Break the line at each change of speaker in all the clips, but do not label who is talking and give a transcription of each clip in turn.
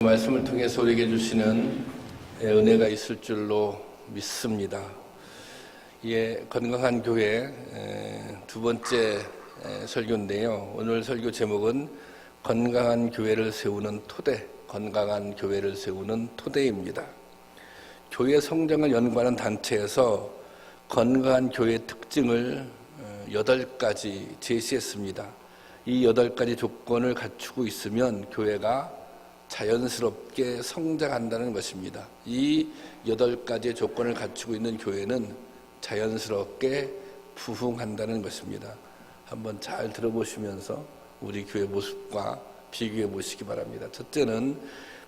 말씀을 통해서 우리에게 주시는 은혜가 있을 줄로 믿습니다. 건강한 교회 두 번째 설교인데요. 오늘 설교 제목은 건강한 교회를 세우는 토대, 건강한 교회를 세우는 토대입니다. 교회 성장을 연구하는 단체에서 건강한 교회의 특징을 8가지 제시했습니다. 이 8가지 조건을 갖추고 있으면 교회가 자연스럽게 성장한다는 것입니다. 이 8가지의 조건을 갖추고 있는 교회는 자연스럽게 부흥한다는 것입니다. 한번 잘 들어보시면서 우리 교회 모습과 비교해 보시기 바랍니다. 첫째는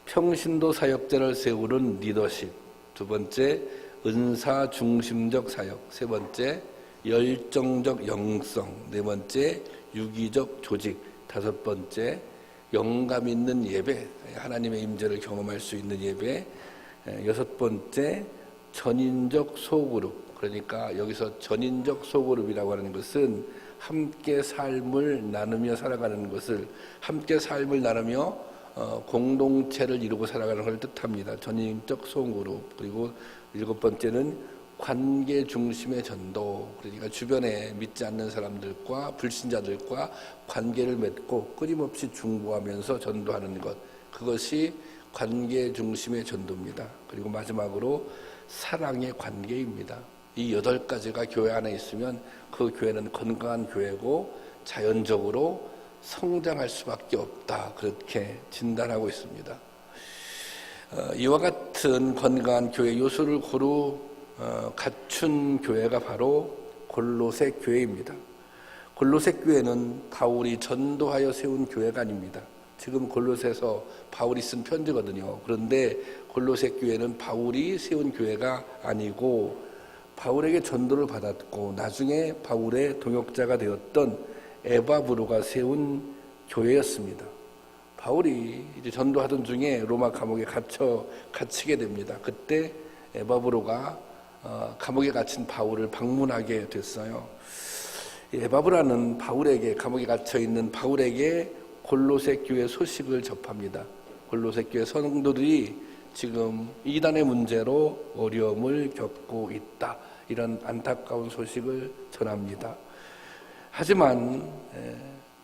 평신도 사역자를 세우는 리더십, 두 번째 은사 중심적 사역, 세 번째 열정적 영성, 네 번째 유기적 조직, 다섯 번째 영감 있는 예배, 하나님의 임재를 경험할 수 있는 예배, 여섯 번째 전인적 소그룹, 그러니까 여기서 전인적 소그룹이라고 하는 것은 함께 삶을 나누며 살아가는 것을, 함께 삶을 나누며 공동체를 이루고 살아가는 것을 뜻합니다. 전인적 소그룹. 그리고 일곱 번째는 관계 중심의 전도, 그러니까 주변에 믿지 않는 사람들과 불신자들과 관계를 맺고 끊임없이 중보하면서 전도하는 것, 그것이 관계 중심의 전도입니다. 그리고 마지막으로 사랑의 관계입니다. 이 8가지가 교회 안에 있으면 그 교회는 건강한 교회고 자연적으로 성장할 수밖에 없다, 그렇게 진단하고 있습니다. 이와 같은 건강한 교회 요소를 고루 갖춘 교회가 바로 골로새 교회입니다. 골로새 교회는 바울이 전도하여 세운 교회가 아닙니다. 지금 골로새서 바울이 쓴 편지거든요. 그런데 골로새 교회는 바울이 세운 교회가 아니고 바울에게 전도를 받았고 나중에 바울의 동역자가 되었던 에바브로가 세운 교회였습니다. 바울이 이제 전도하던 중에 로마 감옥에 갇히게 됩니다. 그때 에바브로가 감옥에 갇힌 바울을 방문하게 됐어요. 에바브라는 바울에게, 감옥에 갇혀있는 바울에게 골로새 교회 소식을 접합니다. 골로새 교회 성도들이 지금 이단의 문제로 어려움을 겪고 있다, 이런 안타까운 소식을 전합니다. 하지만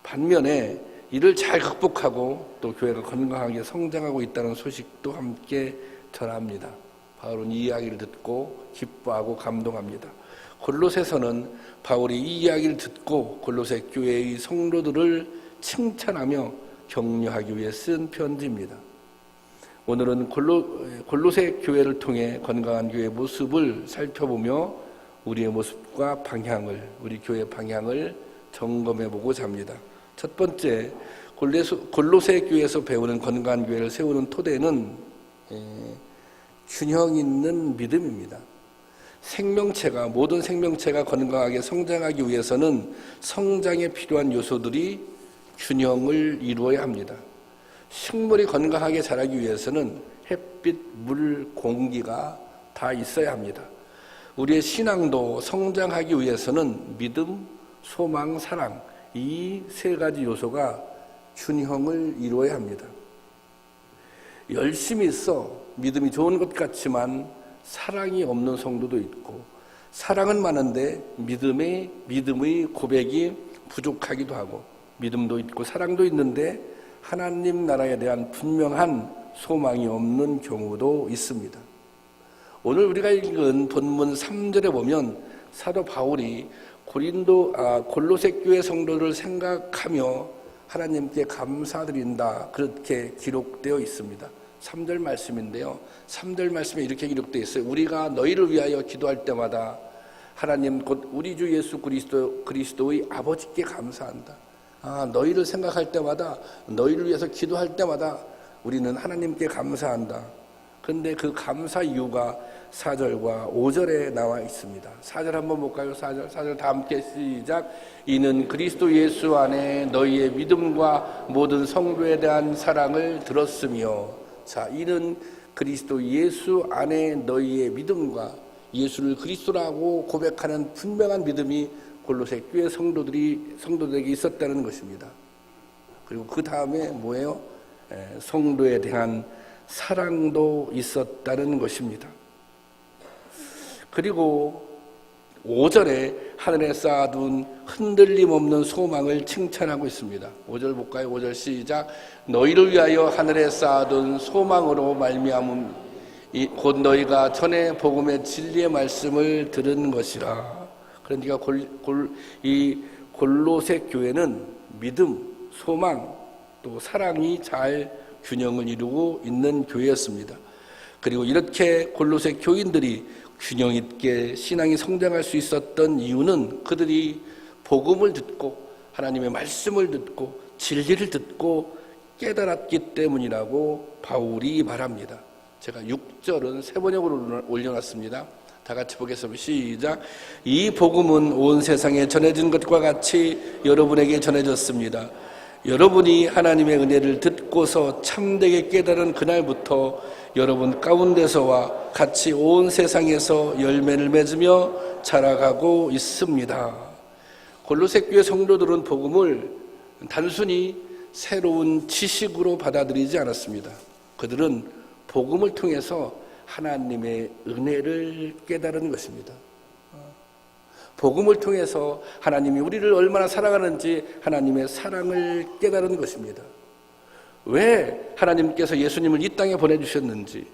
반면에 이를 잘 극복하고 또 교회가 건강하게 성장하고 있다는 소식도 함께 전합니다. 바울은 이 이야기를 듣고 기뻐하고 감동합니다. 골로새서는 바울이 이 이야기를 듣고 골로새 교회의 성도들을 칭찬하며 격려하기 위해 쓴 편지입니다. 오늘은 골로새 교회를 통해 건강한 교회의 모습을 살펴보며 우리의 모습과 방향을, 우리 교회의 방향을 점검해보고자 합니다. 첫 번째, 골로새 교회에서 배우는 건강한 교회를 세우는 토대는 균형 있는 믿음입니다. 모든 생명체가 건강하게 성장하기 위해서는 성장에 필요한 요소들이 균형을 이루어야 합니다. 식물이 건강하게 자라기 위해서는 햇빛, 물, 공기가 다 있어야 합니다. 우리의 신앙도 성장하기 위해서는 믿음, 소망, 사랑, 이 3가지 요소가 균형을 이루어야 합니다. 열심히 있어 믿음이 좋은 것 같지만 사랑이 없는 성도도 있고, 사랑은 많은데 믿음의 고백이 부족하기도 하고, 믿음도 있고 사랑도 있는데 하나님 나라에 대한 분명한 소망이 없는 경우도 있습니다. 오늘 우리가 읽은 본문 3절에 보면 사도 바울이 골로새 교회 성도를 생각하며 하나님께 감사드린다, 그렇게 기록되어 있습니다. 3절 말씀인데요. 3절 말씀에 이렇게 기록되어 있어요. 우리가 너희를 위하여 기도할 때마다 하나님 곧 우리 주 예수 그리스도의 아버지께 감사한다. 너희를 생각할 때마다, 너희를 위해서 기도할 때마다 우리는 하나님께 감사한다. 그런데 그 감사 이유가 4절과 5절에 나와 있습니다. 4절 한번 볼까요? 4절 다 함께 시작. 이는 그리스도 예수 안에 너희의 믿음과 모든 성도에 대한 사랑을 들었으며, 자, 이는 그리스도 예수 안에 너희의 믿음과, 예수를 그리스도라고 고백하는 분명한 믿음이 골로새 교회 성도들에게 있었다는 것입니다. 그리고 그 다음에 뭐예요? 성도에 대한 사랑도 있었다는 것입니다. 그리고 5절에 하늘에 쌓아둔 흔들림 없는 소망을 칭찬하고 있습니다. 5절 볼까요? 5절 시작. 너희를 위하여 하늘에 쌓아둔 소망으로 말미암음 곧 너희가 전에 복음의 진리의 말씀을 들은 것이라. 그러니까 이 골로새 교회는 믿음, 소망, 또 사랑이 잘 균형을 이루고 있는 교회였습니다. 그리고 이렇게 골로새 교인들이 균형 있게 신앙이 성장할 수 있었던 이유는 그들이 복음을 듣고 하나님의 말씀을 듣고 진리를 듣고 깨달았기 때문이라고 바울이 말합니다. 제가 6절은 세 번역으로 올려놨습니다. 다 같이 보겠습니다. 시작. 이 복음은 온 세상에 전해진 것과 같이 여러분에게 전해졌습니다. 여러분이 하나님의 은혜를 듣고서 참되게 깨달은 그날부터 여러분 가운데서와 같이 온 세상에서 열매를 맺으며 자라가고 있습니다. 골로새 교회 성도들은 복음을 단순히 새로운 지식으로 받아들이지 않았습니다. 그들은 복음을 통해서 하나님의 은혜를 깨달은 것입니다. 복음을 통해서 하나님이 우리를 얼마나 사랑하는지 하나님의 사랑을 깨달은 것입니다. 왜 하나님께서 예수님을 이 땅에 보내주셨는지,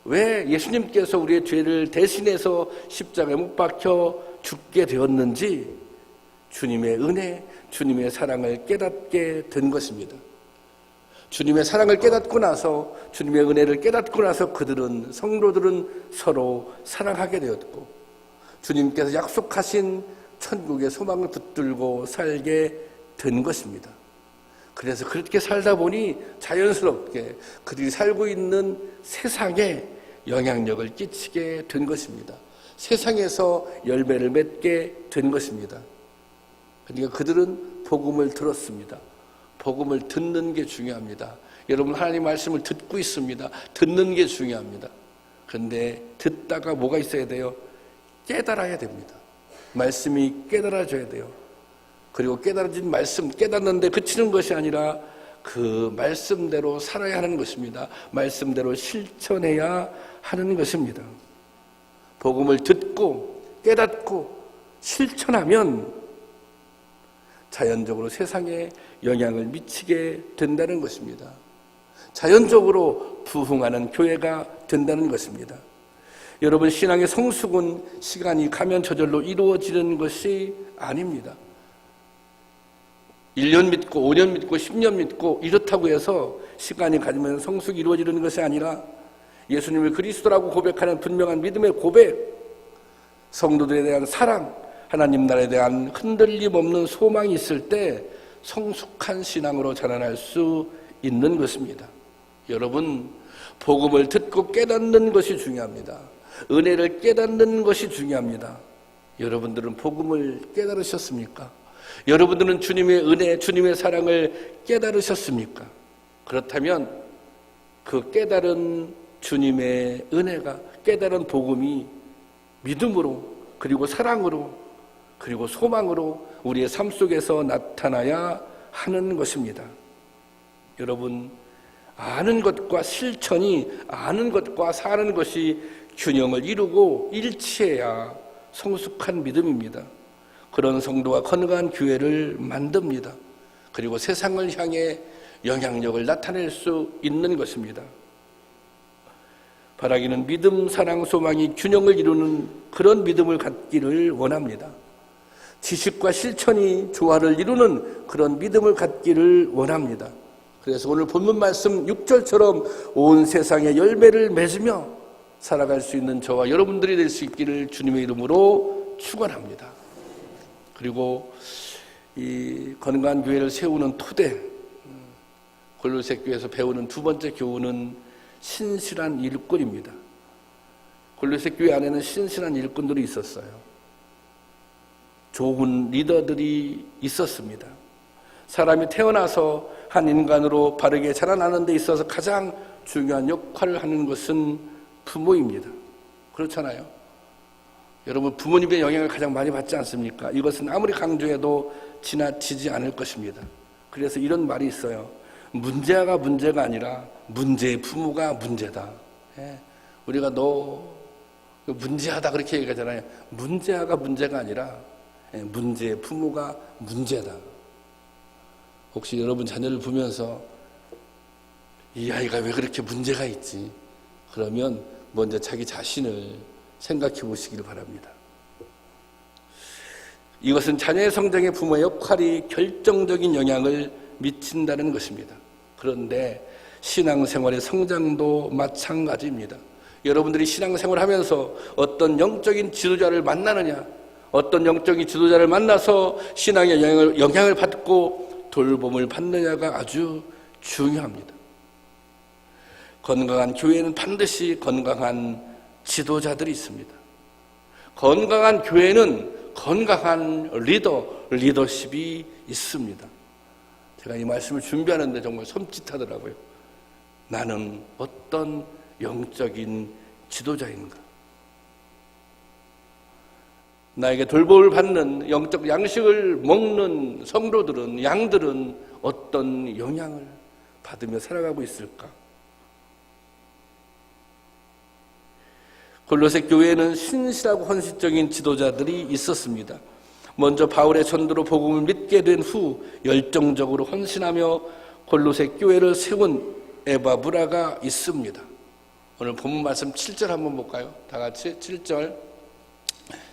왜 예수님께서 우리의 죄를 대신해서 십자가에 못 박혀 죽게 되었는지 주님의 은혜, 주님의 사랑을 깨닫게 된 것입니다. 주님의 사랑을 깨닫고 나서, 주님의 은혜를 깨닫고 나서 그들은, 성도들은 서로 사랑하게 되었고 주님께서 약속하신 천국의 소망을 붙들고 살게 된 것입니다. 그래서 그렇게 살다 보니 자연스럽게 그들이 살고 있는 세상에 영향력을 끼치게 된 것입니다. 세상에서 열매를 맺게 된 것입니다. 그러니까 그들은 복음을 들었습니다. 복음을 듣는 게 중요합니다. 여러분, 하나님 말씀을 듣고 있습니다. 듣는 게 중요합니다. 그런데 듣다가 뭐가 있어야 돼요? 깨달아야 됩니다. 말씀이 깨달아져야 돼요. 그리고 깨달아진 말씀, 깨닫는데 그치는 것이 아니라 그 말씀대로 살아야 하는 것입니다. 말씀대로 실천해야 하는 것입니다. 복음을 듣고 깨닫고 실천하면 자연적으로 세상에 영향을 미치게 된다는 것입니다. 자연적으로 부흥하는 교회가 된다는 것입니다. 여러분, 신앙의 성숙은 시간이 가면 저절로 이루어지는 것이 아닙니다. 1년 믿고 5년 믿고 10년 믿고 이렇다고 해서 시간이 가면 성숙이 이루어지는 것이 아니라 예수님을 그리스도라고 고백하는 분명한 믿음의 고백, 성도들에 대한 사랑, 하나님 나라에 대한 흔들림 없는 소망이 있을 때 성숙한 신앙으로 자라날 수 있는 것입니다. 여러분, 복음을 듣고 깨닫는 것이 중요합니다. 은혜를 깨닫는 것이 중요합니다. 여러분들은 복음을 깨달으셨습니까? 여러분들은 주님의 은혜, 주님의 사랑을 깨달으셨습니까? 그렇다면 그 깨달은 주님의 은혜가, 깨달은 복음이 믿음으로, 그리고 사랑으로, 그리고 소망으로 우리의 삶 속에서 나타나야 하는 것입니다. 여러분, 아는 것과 실천이, 아는 것과 사는 것이 균형을 이루고 일치해야 성숙한 믿음입니다. 그런 성도가 건강한 교회를 만듭니다. 그리고 세상을 향해 영향력을 나타낼 수 있는 것입니다. 바라기는 믿음, 사랑, 소망이 균형을 이루는 그런 믿음을 갖기를 원합니다. 지식과 실천이 조화를 이루는 그런 믿음을 갖기를 원합니다. 그래서 오늘 본문 말씀 6절처럼 온 세상에 열매를 맺으며 살아갈 수 있는 저와 여러분들이 될 수 있기를 주님의 이름으로 축원합니다. 그리고 이 건강한 교회를 세우는 토대, 골로새 교회에서 배우는 두 번째 교훈은 신실한 일꾼입니다. 골로새 교회 안에는 신실한 일꾼들이 있었어요. 좋은 리더들이 있었습니다. 사람이 태어나서 한 인간으로 바르게 자라나는 데 있어서 가장 중요한 역할을 하는 것은 부모입니다. 그렇잖아요. 여러분, 부모님의 영향을 가장 많이 받지 않습니까? 이것은 아무리 강조해도 지나치지 않을 것입니다. 그래서 이런 말이 있어요. 문제아가 문제가 아니라 문제의 부모가 문제다. 예. 우리가 너 문제하다 그렇게 얘기하잖아요. 문제아가 문제가 아니라 문제의 부모가 문제다. 혹시 여러분 자녀를 보면서 이 아이가 왜 그렇게 문제가 있지? 그러면 먼저 자기 자신을 생각해 보시기를 바랍니다. 이것은 자녀의 성장에 부모의 역할이 결정적인 영향을 미친다는 것입니다. 그런데 신앙생활의 성장도 마찬가지입니다. 여러분들이 신앙생활을 하면서 어떤 영적인 지도자를 만나느냐, 어떤 영적인 지도자를 만나서 신앙의 영향을 받고 돌봄을 받느냐가 아주 중요합니다. 건강한 교회는 반드시 건강한 지도자들이 있습니다. 건강한 교회는 건강한 리더십이 있습니다. 제가 이 말씀을 준비하는데 정말 섬찟하더라고요. 나는 어떤 영적인 지도자인가? 나에게 돌봄을 받는 영적 양식을 먹는 성도들은, 양들은 어떤 영향을 받으며 살아가고 있을까? 골로새 교회에는 신실하고 헌신적인 지도자들이 있었습니다. 먼저 바울의 전도로 복음을 믿게 된 후 열정적으로 헌신하며 골로새 교회를 세운 에바브라가 있습니다. 오늘 본문 말씀 7절 한번 볼까요? 다 같이 7절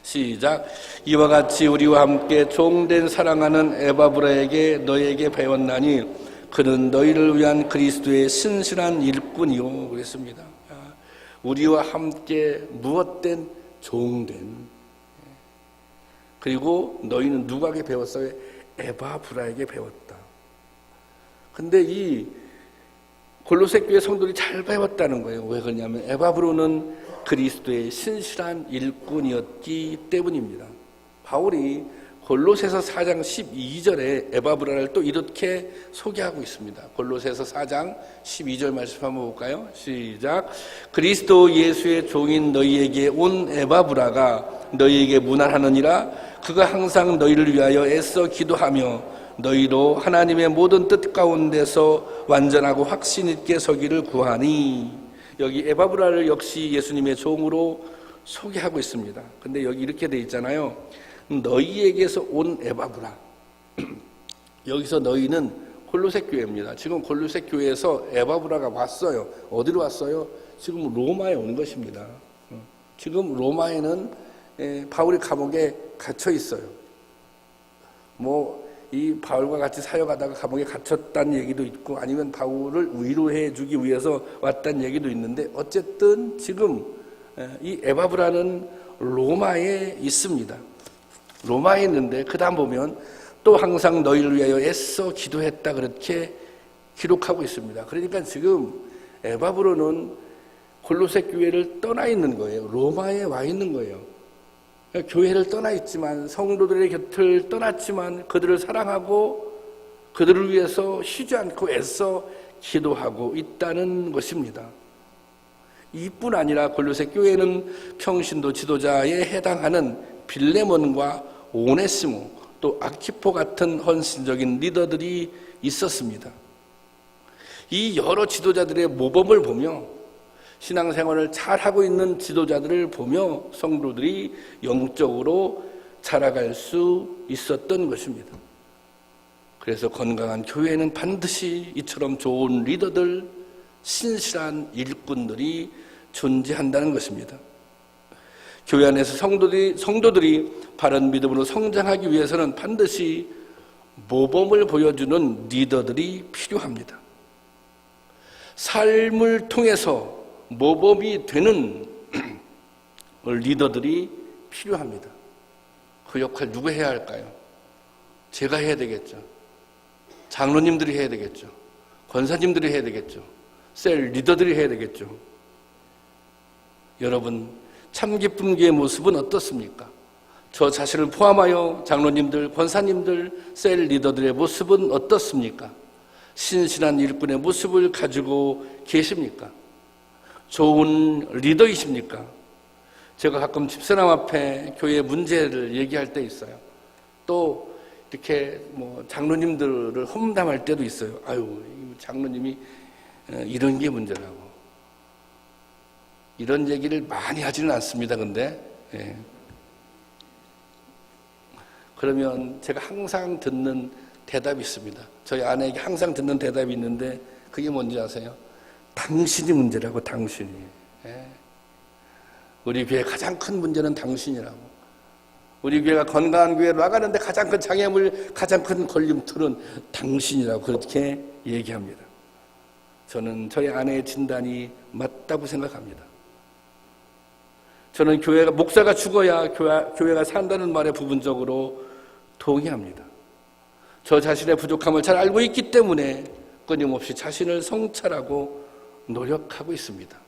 시작. 이와 같이 우리와 함께 종된 사랑하는 에바브라에게 너에게 배웠나니 그는 너희를 위한 그리스도의 신실한 일꾼이요. 그랬습니다. 우리와 함께 무엇된 종된. 그리고 너희는 누구에게 배웠어요? 에바브라에게 배웠다. 근데 이 골로새 교회 성도들이 잘 배웠다는 거예요. 왜 그러냐면 에바브로는 그리스도의 신실한 일꾼이었기 때문입니다. 바울이 골로새서 4장 12절에 에바브라를 또 이렇게 소개하고 있습니다. 골로새서 4장 12절 말씀 한번 볼까요? 시작. 그리스도 예수의 종인 너희에게 온 에바브라가 너희에게 문안하느니라. 그가 항상 너희를 위하여 애써 기도하며 너희로 하나님의 모든 뜻 가운데서 완전하고 확신 있게 서기를 구하니. 여기 에바브라를 역시 예수님의 종으로 소개하고 있습니다. 근데 여기 이렇게 돼 있잖아요. 너희에게서 온 에바브라. 여기서 너희는 골로새 교회입니다. 지금 골로새 교회에서 에바브라가 왔어요. 어디로 왔어요? 지금 로마에 온 것입니다. 지금 로마에는 바울이 감옥에 갇혀 있어요. 이 바울과 같이 사역하다가 감옥에 갇혔다는 얘기도 있고 아니면 바울을 위로해 주기 위해서 왔다는 얘기도 있는데 어쨌든 지금 이 에바브라는 로마에 있습니다. 로마에 있는데 그 다음 보면 또 항상 너희를 위하여 애써 기도했다 그렇게 기록하고 있습니다. 그러니까 지금 에바브로는 골로새 교회를 떠나 있는 거예요. 로마에 와 있는 거예요. 교회를 떠나 있지만 성도들의 곁을 떠났지만 그들을 사랑하고 그들을 위해서 쉬지 않고 애써 기도하고 있다는 것입니다. 이뿐 아니라 골로새 교회는 평신도 지도자에 해당하는 빌레몬과 오네시모 또 아키포 같은 헌신적인 리더들이 있었습니다. 이 여러 지도자들의 모범을 보며 신앙생활을 잘하고 있는 지도자들을 보며 성도들이 영적으로 자라갈 수 있었던 것입니다. 그래서 건강한 교회에는 반드시 이처럼 좋은 리더들, 신실한 일꾼들이 존재한다는 것입니다. 교회 안에서 성도들이 바른 믿음으로 성장하기 위해서는 반드시 모범을 보여주는 리더들이 필요합니다. 삶을 통해서 모범이 되는 리더들이 필요합니다. 그 역할 누가 해야 할까요? 제가 해야 되겠죠. 장로님들이 해야 되겠죠. 권사님들이 해야 되겠죠. 셀 리더들이 해야 되겠죠. 여러분, 참 기쁜 교회의 모습은 어떻습니까? 저 자신을 포함하여 장로님들, 권사님들, 셀 리더들의 모습은 어떻습니까? 신실한 일꾼의 모습을 가지고 계십니까? 좋은 리더이십니까? 제가 가끔 집사람 앞에 교회 문제를 얘기할 때 있어요. 또 이렇게 장로님들을 험담할 때도 있어요. 아유, 장로님이 이런 게 문제라고. 이런 얘기를 많이 하지는 않습니다. 근데 그러면 제가 항상 듣는 대답이 있습니다. 저희 아내에게 항상 듣는 대답이 있는데 그게 뭔지 아세요? 당신이 문제라고. 당신이. 우리 교회 가장 큰 문제는 당신이라고. 우리 교회가 건강한 교회로 나가는데 가장 큰 장애물, 가장 큰 걸림돌은 당신이라고 그렇게 얘기합니다. 저는 저희 아내의 진단이 맞다고 생각합니다. 저는 교회가, 목사가 죽어야 교회가 산다는 말에 부분적으로 동의합니다. 저 자신의 부족함을 잘 알고 있기 때문에 끊임없이 자신을 성찰하고 노력하고 있습니다.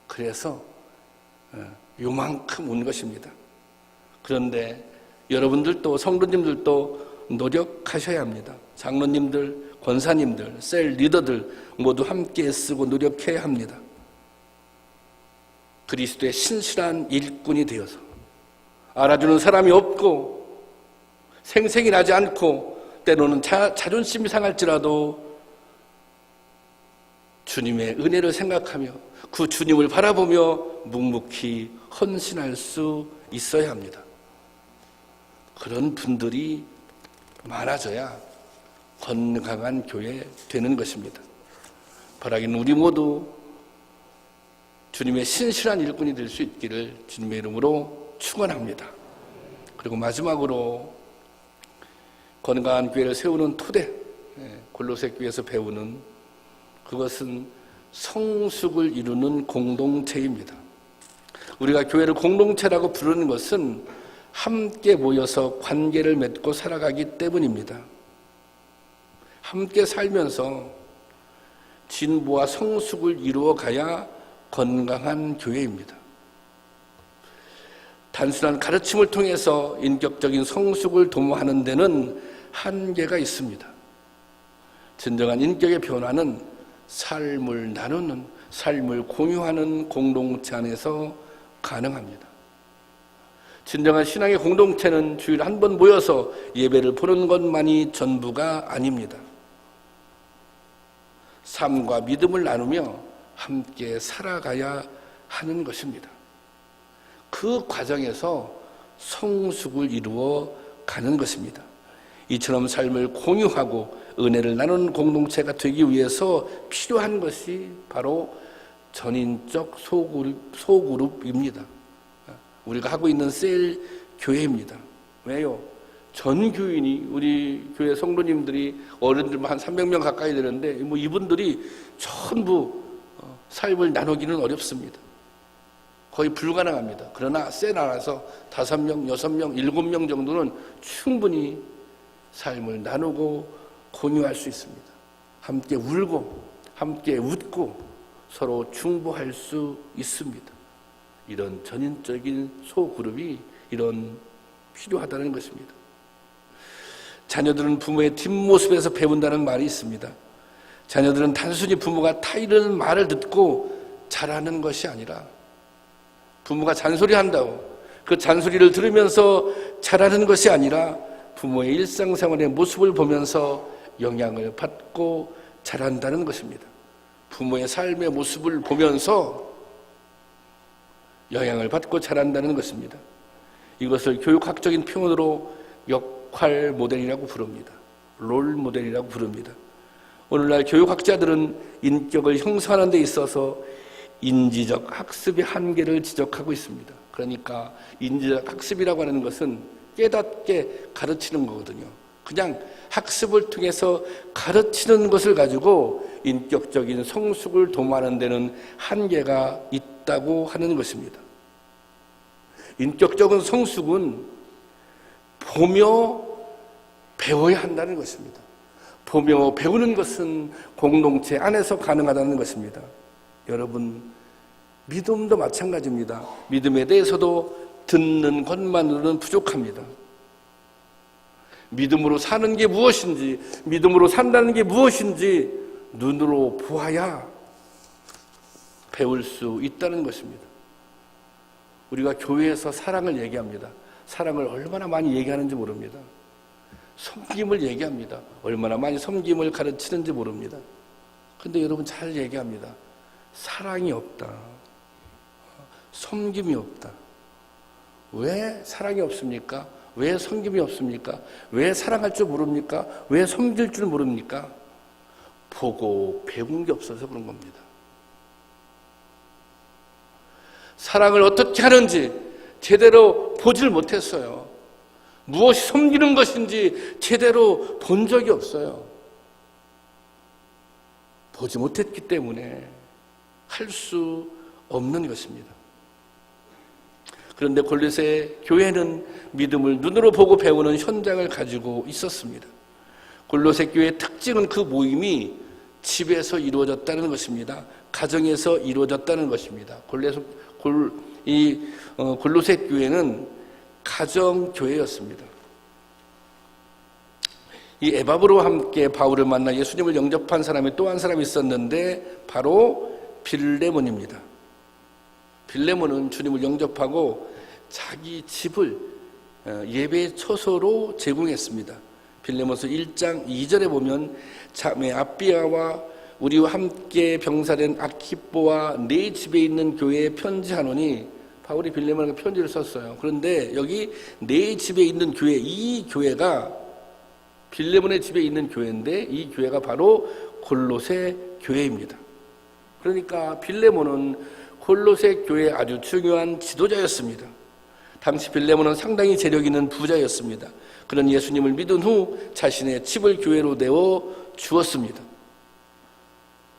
그래서 요만큼 온 것입니다. 그런데 여러분들도, 성도님들도 노력하셔야 합니다. 장로님들, 권사님들, 셀 리더들 모두 함께 쓰고 노력해야 합니다. 그리스도의 신실한 일꾼이 되어서 알아주는 사람이 없고 생색이 나지 않고 때로는 자존심이 상할지라도 주님의 은혜를 생각하며 그 주님을 바라보며 묵묵히 헌신할 수 있어야 합니다. 그런 분들이 많아져야 건강한 교회 되는 것입니다. 바라기는 우리 모두 주님의 신실한 일꾼이 될 수 있기를 주님의 이름으로 축원합니다. 그리고 마지막으로 건강한 교회를 세우는 토대, 골로새 교회에서 배우는 그것은 성숙을 이루는 공동체입니다. 우리가 교회를 공동체라고 부르는 것은 함께 모여서 관계를 맺고 살아가기 때문입니다. 함께 살면서 진보와 성숙을 이루어가야 건강한 교회입니다. 단순한 가르침을 통해서 인격적인 성숙을 도모하는 데는 한계가 있습니다. 진정한 인격의 변화는 삶을 나누는, 삶을 공유하는 공동체 안에서 가능합니다. 진정한 신앙의 공동체는 주일에 한 번 모여서 예배를 보는 것만이 전부가 아닙니다. 삶과 믿음을 나누며 함께 살아가야 하는 것입니다. 그 과정에서 성숙을 이루어 가는 것입니다. 이처럼 삶을 공유하고 은혜를 나누는 공동체가 되기 위해서 필요한 것이 바로 전인적 소그룹입니다. 우리가 하고 있는 셀 교회입니다. 왜요? 전 교인이, 우리 교회 성도님들이 어른들만 한 300명 가까이 되는데 이분들이 전부 삶을 나누기는 어렵습니다. 거의 불가능합니다. 그러나 셀 안에서 5명, 6명, 7명 정도는 충분히 삶을 나누고 공유할 수 있습니다. 함께 울고 함께 웃고 서로 중보할 수 있습니다. 이런 전인적인 소그룹이 필요하다는 것입니다. 자녀들은 부모의 뒷모습에서 배운다는 말이 있습니다. 자녀들은 단순히 부모가 타이르는 말을 듣고 자라는 것이 아니라 부모가 잔소리한다고 그 잔소리를 들으면서 자라는 것이 아니라 부모의 일상생활의 모습을 보면서 영향을 받고 자란다는 것입니다. 부모의 삶의 모습을 보면서 영향을 받고 자란다는 것입니다. 이것을 교육학적인 표현으로 역할 모델이라고 부릅니다. 롤 모델이라고 부릅니다. 오늘날 교육학자들은 인격을 형성하는 데 있어서 인지적 학습의 한계를 지적하고 있습니다. 그러니까 인지적 학습이라고 하는 것은 깨닫게 가르치는 거거든요. 그냥 학습을 통해서 가르치는 것을 가지고 인격적인 성숙을 도모하는 데는 한계가 있다고 하는 것입니다. 인격적인 성숙은 보며 배워야 한다는 것입니다. 보며 배우는 것은 공동체 안에서 가능하다는 것입니다. 여러분, 믿음도 마찬가지입니다. 믿음에 대해서도 듣는 것만으로는 부족합니다. 믿음으로 사는 게 무엇인지, 믿음으로 산다는 게 무엇인지 눈으로 보아야 배울 수 있다는 것입니다. 우리가 교회에서 사랑을 얘기합니다. 사랑을 얼마나 많이 얘기하는지 모릅니다. 섬김을 얘기합니다. 얼마나 많이 섬김을 가르치는지 모릅니다. 근데 여러분 잘 얘기합니다. 사랑이 없다. 섬김이 없다. 왜 사랑이 없습니까? 왜 섬김이 없습니까? 왜 사랑할 줄 모릅니까? 왜 섬길 줄 모릅니까? 보고 배운 게 없어서 그런 겁니다. 사랑을 어떻게 하는지 제대로 보질 못했어요. 무엇이 섬기는 것인지 제대로 본 적이 없어요. 보지 못했기 때문에 할 수 없는 것입니다. 그런데 골로새 교회는 믿음을 눈으로 보고 배우는 현장을 가지고 있었습니다. 골로새 교회의 특징은 그 모임이 집에서 이루어졌다는 것입니다. 가정에서 이루어졌다는 것입니다. 골로새 교회는 가정교회였습니다. 이 에바브로와 함께 바울을 만나 예수님을 영접한 사람이 또 한 사람이 있었는데 바로 빌레몬입니다. 빌레몬은 주님을 영접하고 자기 집을 예배 처소로 제공했습니다. 빌레몬서 1장 2절에 보면 자매 아비아와 우리와 함께 병사된 아키뽀와 네 집에 있는 교회에 편지하노니, 바울이 빌레몬에게 편지를 썼어요. 그런데 여기 네 집에 있는 교회, 이 교회가 빌레몬의 집에 있는 교회인데 이 교회가 바로 골로새 교회입니다. 그러니까 빌레몬은 골로새 교회의 아주 중요한 지도자였습니다. 당시 빌레몬은 상당히 재력 있는 부자였습니다. 그는 예수님을 믿은 후 자신의 집을 교회로 내어 주었습니다.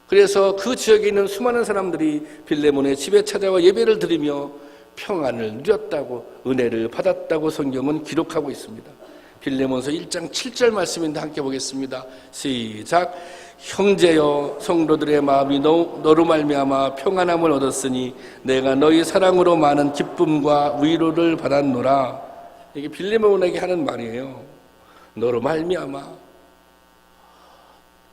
그래서 그 지역에 있는 수많은 사람들이 빌레몬의 집에 찾아와 예배를 드리며 평안을 누렸다고, 은혜를 받았다고 성경은 기록하고 있습니다. 빌레몬서 1장 7절 말씀인데 함께 보겠습니다. 시작. 형제여, 성도들의 마음이 너로 말미암아 평안함을 얻었으니 내가 너희 사랑으로 많은 기쁨과 위로를 받았노라. 이게 빌레몬에게 하는 말이에요. 너로 말미암아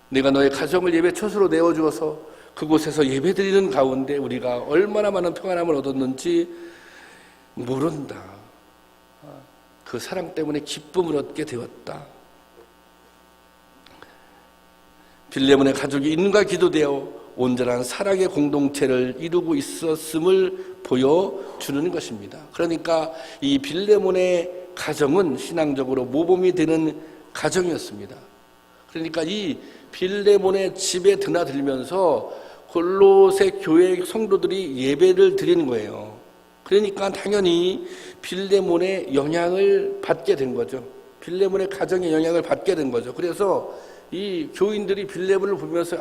내가 너의 가정을 예배 처소로 내어주어서 그곳에서 예배드리는 가운데 우리가 얼마나 많은 평안함을 얻었는지 모른다. 그 사랑 때문에 기쁨을 얻게 되었다. 빌레몬의 가족이 인과 기도되어 온전한 사랑의 공동체를 이루고 있었음을 보여주는 것입니다. 그러니까 이 빌레몬의 가정은 신앙적으로 모범이 되는 가정이었습니다. 그러니까 이 빌레몬의 집에 드나들면서 골로새 교회 성도들이 예배를 드리는 거예요. 그러니까 당연히 빌레몬의 영향을 받게 된 거죠. 빌레몬의 가정의 영향을 받게 된 거죠. 그래서 이 교인들이 빌레몬을 보면서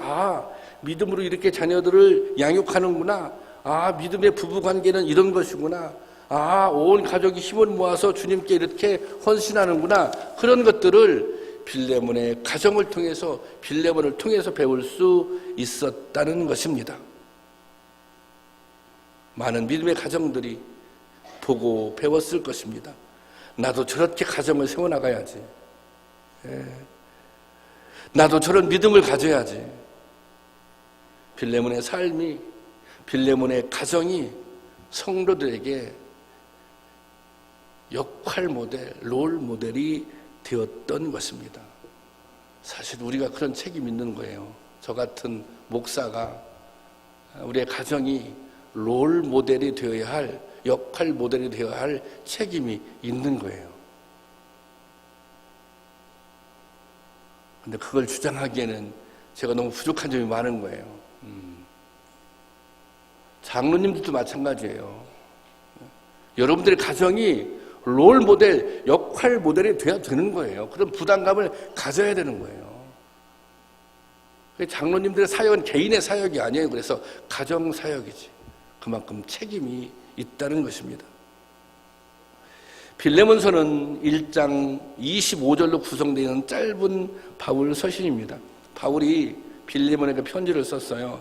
믿음으로 이렇게 자녀들을 양육하는구나. 믿음의 부부관계는 이런 것이구나. 온 가족이 힘을 모아서 주님께 이렇게 헌신하는구나. 그런 것들을 빌레몬의 가정을 통해서, 빌레몬을 통해서 배울 수 있었다는 것입니다. 많은 믿음의 가정들이 보고 배웠을 것입니다. 나도 저렇게 가정을 세워나가야지. 나도 저런 믿음을 가져야지. 빌레몬의 삶이, 빌레몬의 가정이 성도들에게 역할 모델, 롤 모델이 되었던 것입니다. 사실 우리가 그런 책임이 있는 거예요. 저 같은 목사가 우리의 가정이 롤 모델이 되어야 할, 역할 모델이 되어야 할 책임이 있는 거예요. 근데 그걸 주장하기에는 제가 너무 부족한 점이 많은 거예요. 장로님들도 마찬가지예요. 여러분들의 가정이 롤 모델, 역할 모델이 돼야 되는 거예요. 그런 부담감을 가져야 되는 거예요. 장로님들의 사역은 개인의 사역이 아니에요. 그래서 가정 사역이지. 그만큼 책임이 있다는 것입니다. 빌레몬서는 1장 25절로 구성되어 있는 짧은 바울 서신입니다. 바울이 빌레몬에게 편지를 썼어요.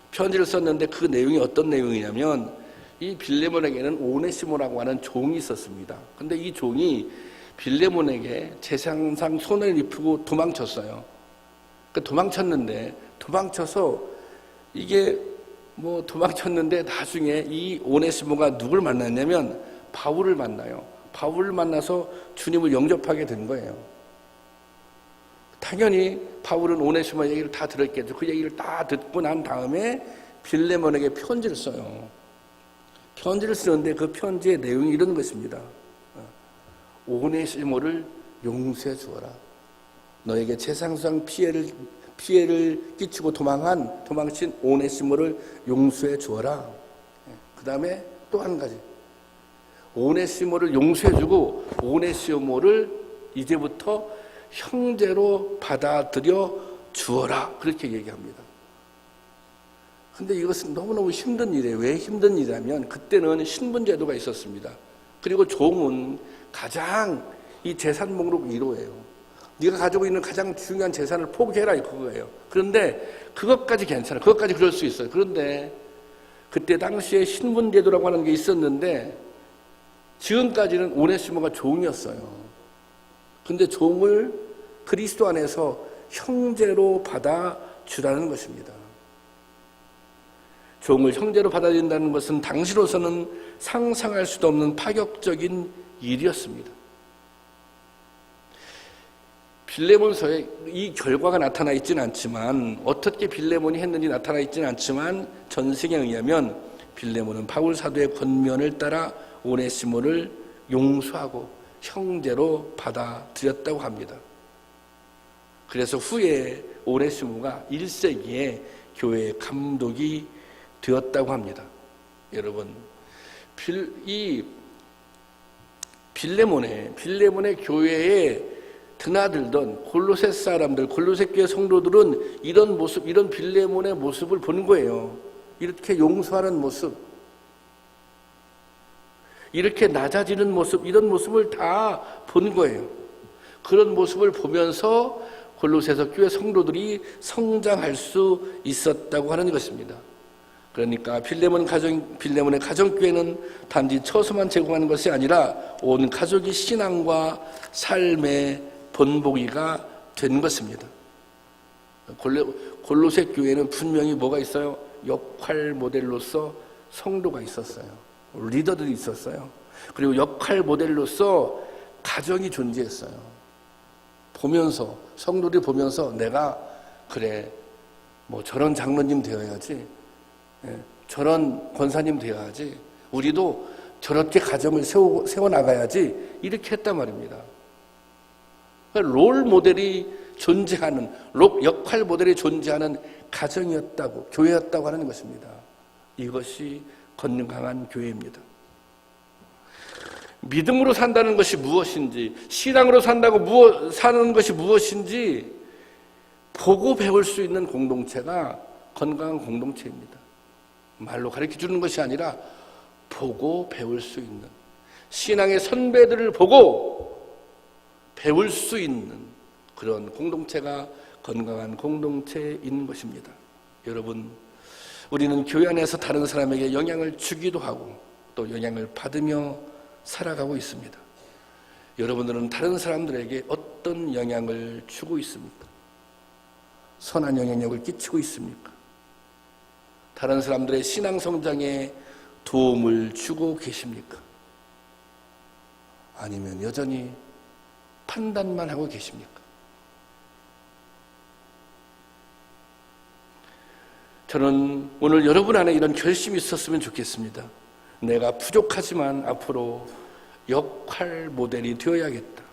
편지를 썼는데 그 내용이 어떤 내용이냐면, 이 빌레몬에게는 오네시모라고 하는 종이 있었습니다. 근데 이 종이 빌레몬에게 재상상 손을 입히고 도망쳤어요. 도망쳐서 이게 도망쳤는데 나중에 이 오네시모가 누굴 만났냐면 바울을 만나요. 바울을 만나서 주님을 영접하게 된 거예요. 당연히 바울은 오네시모 얘기를 다 들었겠죠. 그 얘기를 다 듣고 난 다음에 빌레몬에게 편지를 써요. 편지를 쓰는데 그 편지의 내용이 이런 것입니다. 오네시모를 용서해 주어라. 너에게 재상상 피해를 끼치고 도망친 오네시모를 용서해 주어라. 그 다음에 또 한 가지. 오네시모를 용서해 주고 오네시모를 이제부터 형제로 받아들여 주어라. 그렇게 얘기합니다. 근데 이것은 너무너무 힘든 일이에요. 왜 힘든 일이냐면 그때는 신분제도가 있었습니다. 그리고 종은 가장 이 재산 목록 1호예요. 네가 가지고 있는 가장 중요한 재산을 포기해라 그거예요. 그런데 그것까지 괜찮아. 그것까지 그럴 수 있어요. 그런데 그때 당시에 신분제도라고 하는 게 있었는데 지금까지는 오네시모가 종이었어요. 근데 종을 그리스도 안에서 형제로 받아주라는 것입니다. 종을 형제로 받아들인다는 것은 당시로서는 상상할 수도 없는 파격적인 일이었습니다. 빌레몬서에 이 결과가 나타나 있지는 않지만 어떻게 빌레몬이 했는지 나타나 있지는 않지만 전승에 의하면 빌레몬은 바울 사도의 권면을 따라 오네시모를 용서하고 형제로 받아들였다고 합니다. 그래서 후에 오네시모가 1세기에 교회의 감독이 되었다고 합니다. 여러분, 이 빌레몬의 교회에 드나들던 골로새 사람들, 골로새 교회 성도들은 이런 모습, 이런 빌레몬의 모습을 본 거예요. 이렇게 용서하는 모습, 이렇게 낮아지는 모습, 이런 모습을 다 본 거예요. 그런 모습을 보면서 골로새서 교회 성도들이 성장할 수 있었다고 하는 것입니다. 그러니까 빌레몬의 가정교회는 단지 처소만 제공하는 것이 아니라 온 가족이 신앙과 삶의 본보기가 된 것입니다. 골로새 교회는 분명히 뭐가 있어요? 역할 모델로서 성도가 있었어요. 리더들이 있었어요. 그리고 역할 모델로서 가정이 존재했어요. 성도들이 보면서 내가 그래, 뭐 저런 장로님 되어야지, 저런 권사님 되어야지, 우리도 저렇게 가정을 세워나가야지, 이렇게 했단 말입니다. 롤 모델이 존재하는, 역할 모델이 존재하는 가정이었다고, 교회였다고 하는 것입니다. 이것이 건강한 교회입니다. 믿음으로 산다는 것이 무엇인지, 신앙으로 사는 것이 무엇인지 보고 배울 수 있는 공동체가 건강한 공동체입니다. 말로 가르쳐주는 것이 아니라 보고 배울 수 있는, 신앙의 선배들을 보고 배울 수 있는 그런 공동체가 건강한 공동체인 것입니다. 여러분, 우리는 교회 안에서 다른 사람에게 영향을 주기도 하고 또 영향을 받으며 살아가고 있습니다. 여러분들은 다른 사람들에게 어떤 영향을 주고 있습니까? 선한 영향력을 끼치고 있습니까? 다른 사람들의 신앙 성장에 도움을 주고 계십니까? 아니면 여전히 판단만 하고 계십니까? 저는 오늘 여러분 안에 이런 결심이 있었으면 좋겠습니다. 내가 부족하지만 앞으로 역할 모델이 되어야겠다.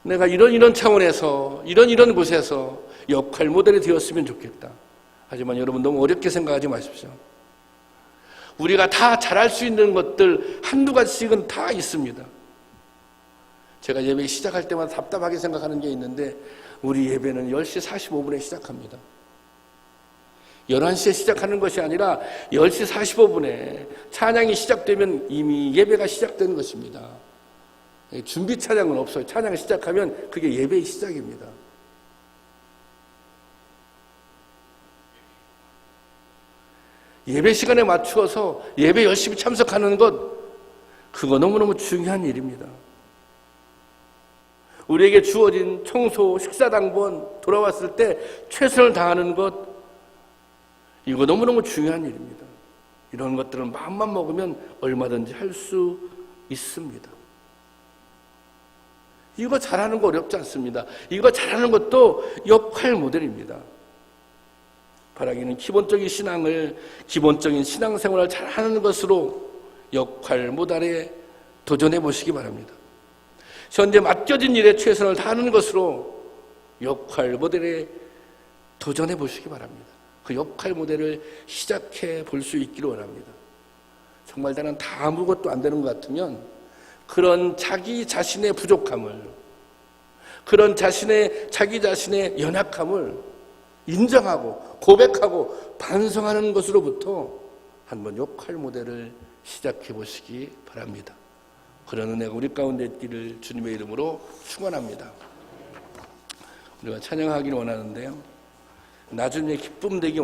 내가 이런 차원에서 이런 곳에서 역할 모델이 되었으면 좋겠다. 하지만 여러분 너무 어렵게 생각하지 마십시오. 우리가 다 잘할 수 있는 것들 한두 가지씩은 다 있습니다. 제가 예배 시작할 때마다 답답하게 생각하는 게 있는데 우리 예배는 10시 45분에 시작합니다. 11시에 시작하는 것이 아니라 10시 45분에 찬양이 시작되면 이미 예배가 시작된 것입니다. 준비 찬양은 없어요. 찬양이 시작하면 그게 예배의 시작입니다. 예배 시간에 맞추어서 예배 열심히 참석하는 것, 그거 너무너무 중요한 일입니다. 우리에게 주어진 청소, 식사당번, 돌아왔을 때 최선을 다하는 것, 이거 너무너무 중요한 일입니다. 이런 것들은 마음만 먹으면 얼마든지 할 수 있습니다. 이거 잘하는 거 어렵지 않습니다. 이거 잘하는 것도 역할 모델입니다. 바라기는 기본적인 신앙생활을 잘하는 것으로 역할 모델에 도전해 보시기 바랍니다. 현재 맡겨진 일에 최선을 다하는 것으로 역할 모델에 도전해 보시기 바랍니다. 그 역할 모델을 시작해 볼 수 있기를 원합니다. 정말 나는 다 아무것도 안 되는 것 같으면 그런 자기 자신의 부족함을, 그런 자기 자신의 연약함을 인정하고 고백하고 반성하는 것으로부터 한번 역할 모델을 시작해 보시기 바랍니다. 그런 은혜가 우리 가운데 있기를 주님의 이름으로 축원합니다. 우리가 찬양하기를 원하는데요. 나중에 기쁨 되기